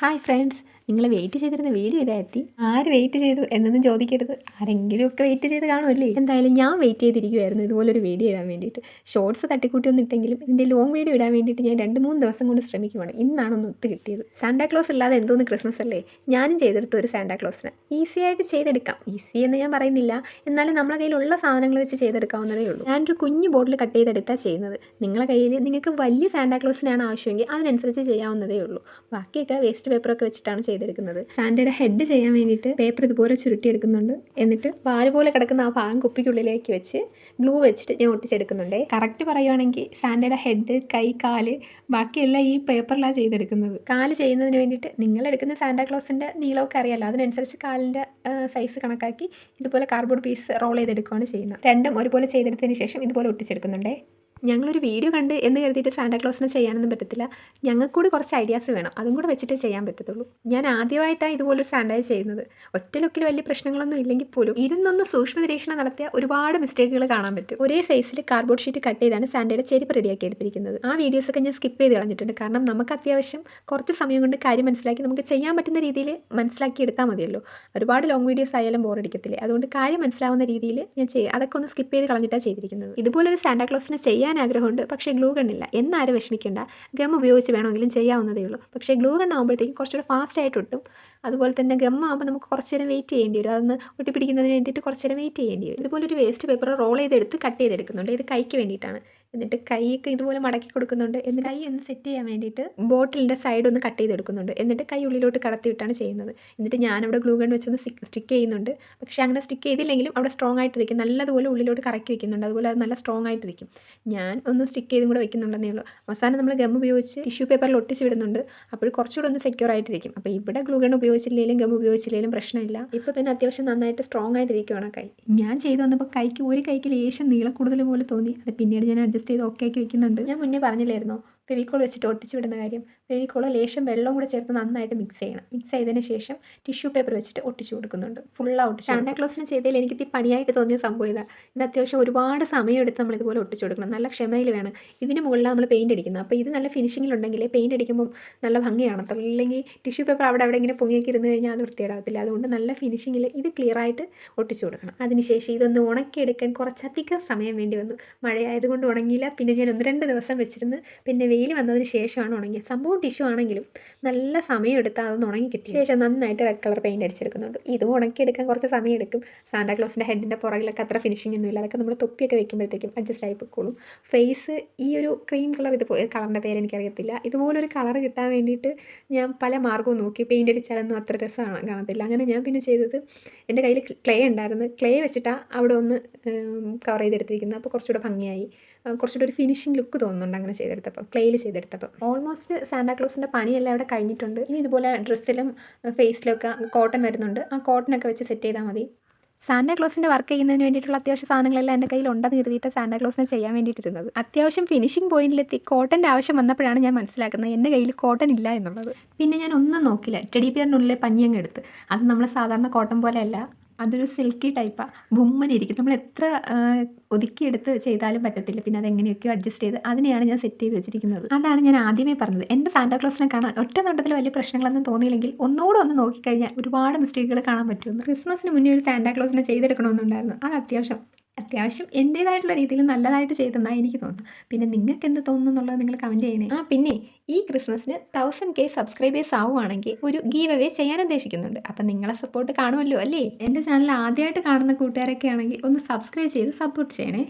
Hi friends, നിങ്ങൾ wait ചെയ്തിരുന്ന video ഇതായെത്തി. ആര് വെയിറ്റ് ചെയ്തു എന്നൊന്നും ചോദിക്കരുത്. ആരെങ്കിലും ഒക്കെ വെയിറ്റ് ചെയ്ത് കാണുമല്ലേ. എന്തായാലും ഞാൻ വെയിറ്റ് ചെയ്തിരിക്കുമായിരുന്നു ഇതുപോലൊരു വീഡിയോ ഇടാൻ വേണ്ടിയിട്ട്. ഷോർട്സ് തട്ടിക്കൂട്ടി ഒന്നും ഇട്ടെങ്കിലും ഇതിൻ്റെ ലോങ് വീഡിയോ ഇടാൻ വേണ്ടിയിട്ട് ഞാൻ 2-3 ദിവസം കൊണ്ട് ശ്രമിക്കുവാണ്. ഇന്നാണ് ഒന്ന് ഒത്ത് കിട്ടിയത്. സാന്റാക്ലോസ് ഇല്ലാതെ എന്തോന്ന് ക്രിസ്മസ് അല്ലേ. ഞാനും ചെയ്തെടുത്ത ഒരു സാന്റാക്ലോസിന് ഈസി ആയിട്ട് ചെയ്തെടുക്കാം. ഈസി എന്ന് ഞാൻ പറയുന്നില്ല, എന്നാലും നമ്മളെ കയ്യിലുള്ള സാധനങ്ങൾ വെച്ച് ചെയ്തെടുക്കാവുന്നതേ ഉള്ളൂ. ഞാനൊരു കുഞ്ഞു ബോട്ടിൽ കട്ട് ചെയ്തെടുത്താൽ ചെയ്യുന്നത്. നിങ്ങളുടെ കയ്യിൽ നിങ്ങൾക്ക് വലിയ സാന്റാക്ലോസിനാണ് ആവശ്യമെങ്കിൽ അതിനനുസരിച്ച് ചെയ്യാവുന്നതേ ഉള്ളൂ. ബാക്കിയൊക്കെ വേസ്റ്റ് പേപ്പറൊക്കെ വെച്ചിട്ടാണ് ചെയ്തെടുക്കുന്നത്. സാന്റയുടെ ഹെഡ് ചെയ്യാൻ വേണ്ടിയിട്ട് പേപ്പർ ഇതുപോലെ ചുരുട്ടിയെടുക്കുന്നുണ്ട്. എന്നിട്ട് പാല് പോലെ കിടക്കുന്ന ആ ഭാഗം കുപ്പിക്കുള്ളിലേക്ക് വെച്ച് ഗ്ലൂ വെച്ചിട്ട് ഞാൻ ഒട്ടിച്ചെടുക്കുന്നുണ്ട്. കറക്റ്റ് പറയുവാണെങ്കിൽ സാന്റയുടെ ഹെഡ്, കൈ, കാല് ബാക്കിയെല്ലാം ഈ പേപ്പറിലാണ് ചെയ്തെടുക്കുന്നത്. കാല് ചെയ്യുന്നതിന് വേണ്ടിയിട്ട് നിങ്ങളെടുക്കുന്ന സാന്റാക്ലോസിൻ്റെ നീളമൊക്കെ അറിയാമല്ലോ, അതിനനുസരിച്ച് കാലിൻ്റെ സൈസ് കണക്കാക്കി ഇതുപോലെ കാർഡ്ബോർഡ് പീസ് റോൾ ചെയ്തെടുക്കുകയാണ് ചെയ്യുന്നത്. രണ്ടും ഒരുപോലെ ചെയ്തെടുത്തതിന് ശേഷം ഇതുപോലെ ഒട്ടിച്ചെടുക്കുന്നുണ്ടേ. ഞങ്ങളൊരു വീഡിയോ കണ്ട് എന്ന് കരുതിയിട്ട് സാന്റാക്ലോസിനെ ചെയ്യാനൊന്നും പറ്റത്തില്ല. ഞങ്ങൾക്ക് കൂടി കുറച്ച് ഐഡിയാസ് വേണം, അതും കൂടെ വെച്ചിട്ടേ ചെയ്യാൻ പറ്റത്തുള്ളൂ. ഞാൻ ആദ്യമായിട്ടാണ് ഇതുപോലൊരു സാന്റായി ചെയ്യുന്നത്. ഒറ്റ ലുക്കിൽ വലിയ പ്രശ്നങ്ങളൊന്നും ഇല്ലെങ്കിൽ പോലും ഇരുന്നൊന്ന് സൂക്ഷ്മ നിരീക്ഷണം നടത്തിയ ഒരുപാട് മിസ്റ്റേക്കുകൾ കാണാൻ പറ്റും. ഒരേ സൈസിൽ കാർഡ്ബോർഡ് ഷീറ്റ് കട്ട് ചെയ്താണ് സാന്റയുടെ ചെരുപ്പ് റെഡിയാക്കി എടുത്തിരിക്കുന്നത്. ആ വീഡിയോസൊക്കെ ഞാൻ സ്കിപ്പ് ചെയ്ത് കളഞ്ഞിട്ടുണ്ട്. കാരണം നമുക്ക് അത്യാവശ്യം കുറച്ച് സമയം കൊണ്ട് കാര്യം മനസ്സിലാക്കി നമുക്ക് ചെയ്യാൻ പറ്റുന്ന രീതിയിൽ മനസ്സിലാക്കി എടുത്താൽ മതിയല്ലോ. ഒരുപാട് ലോങ് വീഡിയോസ് ആയാലും ബോറടിക്കത്തില്ലേ. അതുകൊണ്ട് കാര്യം മനസ്സിലാവുന്ന രീതിയിൽ ഞാൻ അതൊക്കെ ഒന്ന് സ്കിപ്പ് ചെയ്ത് കളഞ്ഞിട്ടാണ് ചെയ്തിരിക്കുന്നത്. ഇതുപോലൊരു സാന്റാക്ലോസിനെ ചെയ്യാൻ ആഗ്രഹമുണ്ട്, പക്ഷേ ഗ്ലൂ ഗണ്ണില്ല. എന്നാരും വിഷമിക്കേണ്ട, ഗം ഉപയോഗിച്ച് വേണമെങ്കിലും ചെയ്യാവുന്നതേ ഉള്ളൂ. പക്ഷേ ഗ്ലൂ ഗണ്ണ് ആകുമ്പോഴത്തേക്കും കുറച്ചുകൂടെ ഫാസ്റ്റായിട്ട് ഒട്ടും. അതുപോലെ തന്നെ ഗം ആകുമ്പോൾ നമുക്ക് കുറച്ച് നേരം വെയിറ്റ് ചെയ്യേണ്ടി വരും. അതൊന്ന് ഒട്ടിപ്പിടിക്കുന്നതിന് വേണ്ടിയിട്ട് കുറച്ച് നേരം വെയിറ്റ് ചെയ്യേണ്ടി വരും. ഇതുപോലൊരു വേസ്റ്റ് പേപ്പർ റോൾ ചെയ്തെടുത്ത് കട്ട് ചെയ്തെടുക്കുന്നുണ്ട്. ഇത് കൈക്ക് വേണ്ടിയിട്ടാണ്. എന്നിട്ട് കൈയൊക്കെ ഇതുപോലെ മടക്കി കൊടുക്കുന്നുണ്ട്. എന്നിട്ട് കൈ ഒന്ന് സെറ്റ് ചെയ്യാൻ വേണ്ടിയിട്ട് ബോട്ടിലിൻ്റെ സൈഡ് ഒന്ന് കട്ട് ചെയ്തെടുക്കുന്നുണ്ട്. എന്നിട്ട് കൈ ഉള്ളിലോട്ട് കടത്തിവിട്ടാണ് ചെയ്യുന്നത്. എന്നിട്ട് ഞാനവിടെ ഗ്ലൂ ഗൺ വെച്ചൊന്ന് സ്റ്റിക്ക് ചെയ്യുന്നുണ്ട്. പക്ഷേ അങ്ങനെ സ്റ്റിക്ക് ചെയ്തില്ലെങ്കിലും അവിടെ സ്ട്രോങ് ആയിട്ടിരിക്കും. നല്ലതുപോലെ ഉള്ളിലോട്ട് കറക്കി വെക്കുന്നുണ്ട്. അതുപോലെ അത് നല്ല സ്ട്രോങ് ആയിട്ടിരിക്കും. ഞാൻ ഒന്ന് സ്റ്റിക്ക് ചെയ്തും കൂടെ വെക്കുന്നുണ്ടെന്നേ ഉള്ളൂ. അവസാനം നമ്മൾ ഗം ഉപയോഗിച്ച് ടിഷ്യൂ പേപ്പറിൽ ഒട്ടിച്ച് വിടുന്നുണ്ട്. അപ്പോൾ കുറച്ചുകൂടെ ഒന്ന് സെക്യൂർ ആയിട്ടിരിക്കും. അപ്പോൾ ഇവിടെ ഗ്ലൂ ഗൺ ഉപയോഗിച്ചില്ലെങ്കിലും ഗം ഉപയോഗിച്ചില്ലെങ്കിലും പ്രശ്നമില്ല. ഇപ്പോൾ തന്നെ അത്യാവശ്യം നന്നായിട്ട് സ്ട്രോങ് ആയിട്ടിരിക്കുകയാണ് കൈ. ഞാൻ ചെയ്തു വന്നപ്പോൾ ഒരു കൈക്ക് ലേശം നീളം കൂടുതൽ പോലെ തോന്നി. അത് പിന്നീട് ഞാൻ അഡ്ജസ്റ്റ് ചെയ്ത് ഓക്കെ ആക്കി വെക്കുന്നുണ്ട്. ഞാൻ മുന്നേ പറഞ്ഞില്ലായിരുന്നോ ഫെവിക്കോൾ വെച്ചിട്ട് ഒട്ടിച്ച് വിടുന്ന കാര്യം. ഫെവിക്കോൾ ലേശം വെള്ളം കൂടെ ചേർത്ത് നന്നായിട്ട് മിക്സ് ചെയ്യണം. മിക്സ് ചെയ്തതിന് ശേഷം ടിഷ്യൂ പേപ്പർ വെച്ചിട്ട് ഒട്ടിച്ച് കൊടുക്കുന്നുണ്ട്. ഫുള്ളായിട്ട് സാന്റാക്ലോസിന് ചെയ്തതിൽ എനിക്ക് ഇത്തിരി പണിയായിട്ട് തോന്നിയ സംഭവം ഇതാണ്. ഇത് അത്യാവശ്യം ഒരുപാട് സമയം എടുത്ത് നമ്മൾ ഇതുപോലെ ഒട്ടിച്ച് കൊടുക്കണം. നല്ല ക്ഷമയിൽ വേണം. ഇതിന് മുകളിലാണ് നമ്മൾ പെയിൻറ്റ് അടിക്കുന്നത്. അപ്പോൾ ഇത് നല്ല ഫിനിഷിങ്ങിലുണ്ടെങ്കിൽ പെയിൻറ്റ് അടിക്കുമ്പോൾ നല്ല ഭംഗി കാണത്തുള്ളൂ. ഇല്ലെങ്കിൽ ടിഷ്യൂ പേപ്പർ അവിടെ ഇങ്ങനെ പൊങ്ങിയൊക്കെ ഇരുന്ന് കഴിഞ്ഞാൽ അത് വൃത്തിയിടാകത്തില്ല. അതുകൊണ്ട് നല്ല ഫിനിഷിങ്ങിൽ ഇത് ക്ലിയറായിട്ട് ഒട്ടിച്ച് കൊടുക്കണം. അതിനുശേഷം ഇതൊന്ന് ഉണക്കിയെടുക്കാൻ കുറച്ചധികം സമയം വേണ്ടി വന്നു. മഴയായതുകൊണ്ട് ഉണങ്ങിയില്ല. പിന്നെ ഞാൻ 1-2 ദിവസം വെച്ചിരുന്ന് പിന്നെ വെയിൽ വന്നതിന് ശേഷമാണ് ഉണങ്ങിയത്. സംഭവം ടിഷ്യൂ ആണെങ്കിലും നല്ല സമയം എടുത്താൽ അതൊന്ന് ഉണങ്ങി കിട്ടിയ ശേഷം നന്നായിട്ട് റെഡ് കളർ പെയിൻറ്റ് അടിച്ചെടുക്കുന്നുണ്ട്. ഇതും ഉണക്കിയെടുക്കാൻ കുറച്ച് സമയം എടുക്കും. സാന്റാക്ലോസിൻ്റെ ഹെഡിൻ്റെ പുറകിലൊക്കെ അത്ര ഫിനിഷിംഗ് ഒന്നുമില്ല. അതൊക്കെ നമ്മൾ തൊപ്പിയൊക്കെ വെക്കുമ്പോഴത്തേക്കും അഡ്ജസ്റ്റ് ആയി പൊക്കോളും. ഫേസ് ഈ ഒരു ക്രീം കളർ, കളറിൻ്റെ പേര് എനിക്കറിയത്തില്ല. ഇതുപോലൊരു കളർ കിട്ടാൻ വേണ്ടിയിട്ട് ഞാൻ പല മാർഗ്ഗവും നോക്കി. പെയിൻറ്റ് അടിച്ചാലൊന്നും അത്ര രസമാണ് കാണത്തില്ല. അങ്ങനെ ഞാൻ പിന്നെ ചെയ്തത്, എൻ്റെ കയ്യിൽ ക്ലേ ഉണ്ടായിരുന്നു. ക്ലേ വെച്ചിട്ടാണ് അവിടെ ഒന്ന് കവർ ചെയ്തെടുത്തിരിക്കുന്നത്. അപ്പോൾ കുറച്ചുകൂടെ ഭംഗിയായി, കുറച്ചുകൂടെ ഒരു ഫിനിഷിംഗ് ലുക്ക് തോന്നുന്നുണ്ട് അങ്ങനെ ചെയ്തെടുത്തപ്പോൾ, ക്ലേയിൽ ചെയ്തെടുത്തപ്പോൾ. ഓൾമോസ്റ്റ് സാന്റാക്ലോസിൻ്റെ പണിയെല്ലാം അവിടെ കഴിഞ്ഞിട്ടുണ്ട്. ഇനി ഇതുപോലെ ഡ്രസ്സിലും ഫേസിലൊക്കെ കോട്ടൺ വരുന്നുണ്ട്. ആ കോട്ടനൊക്കെ വെച്ച് സെറ്റ് ചെയ്താൽ മതി. സാന്റാക്ലോസിൻ്റെ വർക്ക് ചെയ്യുന്നതിന് വേണ്ടിയിട്ടുള്ള അത്യാവശ്യ സാധനങ്ങളെല്ലാം എൻ്റെ കയ്യിൽ ഉണ്ടെന്ന് കരുതിയിട്ട് സാന്റാക്ലോസിനെ ചെയ്യാൻ വേണ്ടിയിട്ടിരുന്നത്. അത്യാവശ്യം ഫിനിഷിംഗ് പോയിന്റിലെത്തി കോട്ടൻ്റെ ആവശ്യം വന്നപ്പോഴാണ് ഞാൻ മനസ്സിലാക്കുന്നത് എൻ്റെ കയ്യിൽ കോട്ടൺ ഇല്ല എന്നുള്ളത്. പിന്നെ ഞാൻ ഒന്നും നോക്കില്ല, ടെഡി ബിയറിനുള്ളിലെ പഞ്ഞിയങ്ങ് എടുത്ത്. അത് നമ്മൾ സാധാരണ കോട്ടൺ പോലെയല്ല, അതൊരു സിൽക്കി ടൈപ്പാണ്. ബുമ്മനിരിക്കും. നമ്മൾ എത്ര ഒതുക്കിയെടുത്ത് ചെയ്താലും പറ്റത്തില്ല. പിന്നെ അതെങ്ങനെയൊക്കെയോ അഡ്ജസ്റ്റ് ചെയ്ത് അതിനെയാണ് ഞാൻ സെറ്റ് ചെയ്ത് വെച്ചിരിക്കുന്നത്. അതാണ് ഞാൻ ആദ്യമേ പറഞ്ഞത്, എൻ്റെ സാന്റാക്ലോസിനെ കാണാൻ ഒറ്റ നോട്ടത്തിൽ വലിയ പ്രശ്നങ്ങളൊന്നും തോന്നിയില്ലെങ്കിൽ ഒന്നുകൂടെ ഒന്ന് നോക്കിക്കഴിഞ്ഞാൽ ഒരുപാട് മിസ്റ്റേക്കുകൾ കാണാൻ പറ്റുമെന്ന്. ക്രിസ്മസിന് മുന്നേ ഒരു സാന്റാക്ലോസിനെ ചെയ്തെടുക്കണമെന്നുണ്ടായിരുന്നു. അത് അത്യാവശ്യം എൻ്റേതായിട്ടുള്ള രീതിയിൽ നല്ലതായിട്ട് ചെയ്തെന്നാണ് എനിക്ക് തോന്നുന്നു. പിന്നെ നിങ്ങൾക്ക് എന്ത് തോന്നുന്നു എന്നുള്ളത് നിങ്ങൾ കമൻറ്റ് ചെയ്യണേ. പിന്നെ ഈ ക്രിസ്മസിന് 1000K സബ്സ്ക്രൈബേഴ്സ് ആവുകയാണെങ്കിൽ ഒരു ഗീവ് അവേ ചെയ്യാൻ ഉദ്ദേശിക്കുന്നുണ്ട്. അപ്പം നിങ്ങളെ സപ്പോർട്ട് കാണുമല്ലോ അല്ലേ. എൻ്റെ ചാനൽ ആദ്യമായിട്ട് കാണുന്ന കൂട്ടുകാരൊക്കെ ആണെങ്കിൽ ഒന്ന് സബ്സ്ക്രൈബ് ചെയ്ത് സപ്പോർട്ട് ചെയ്യണേ.